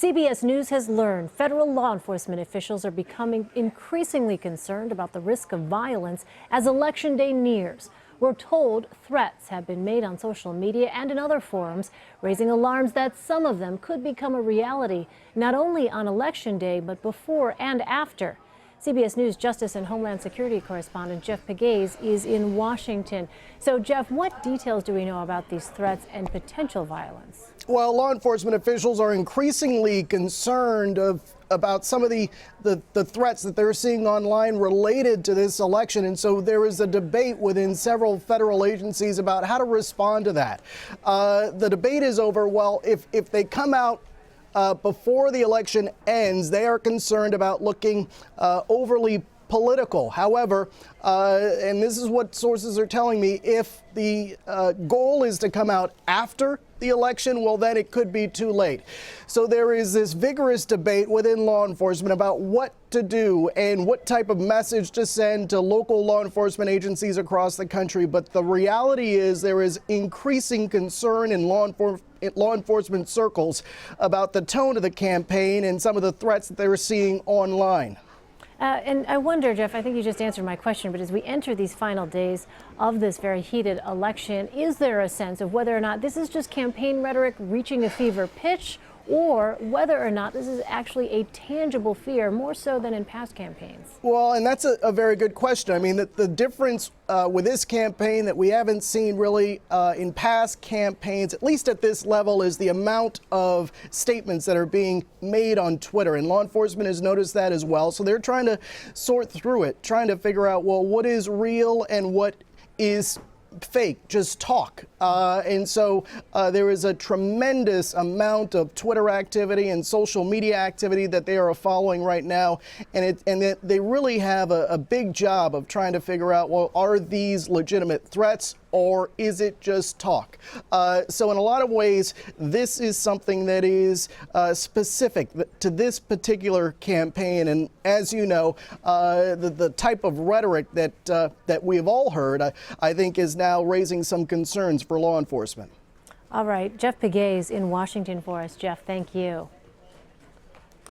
CBS News has learned federal law enforcement officials are becoming increasingly concerned about the risk of violence as Election Day nears. We're told threats have been made on social media and in other forums, raising alarms that some of them could become a reality, not only on Election Day, but before and after. CBS News Justice and Homeland Security correspondent Jeff Pegues is in Washington. So, Jeff, what details do we know about these threats and potential violence? Well, law enforcement officials are increasingly concerned about some of the threats that they're seeing online related to this election. And so there is a debate within several federal agencies about how to respond to that. The debate is over, well, if they come out before the election ends, they are concerned about looking overly political. However, and this is what sources are telling me, if the goal is to come out after the election, well, then it could be too late. So there is this vigorous debate within law enforcement about what to do and what type of message to send to local law enforcement agencies across the country. But the reality is there is increasing concern in law enforcement circles about the tone of the campaign and some of the threats that they're seeing online. And I wonder, Jeff, I think you just answered my question, but as we enter these final days of this very heated election, is there a sense of whether or not this is just campaign rhetoric reaching a fever pitch, or whether or not this is actually a tangible fear, more so than in past campaigns? Well, and that's a very good question. I mean, the difference with this campaign that we haven't seen really in past campaigns, at least at this level, is the amount of statements that are being made on Twitter. And law enforcement has noticed that as well. So they're trying to sort through it, trying to figure out, well, what is real and what is fake, just talk. And so there is a tremendous amount of Twitter activity and social media activity that they are following right now. And they really have a big job of trying to figure out, well, are these legitimate threats or is it just talk? So in a lot of ways, this is something that is specific to this particular campaign. And as you know, the type of rhetoric that we have all heard, I think is now raising some concerns for law enforcement. All right, Jeff Pegues in Washington for us. Jeff, thank you.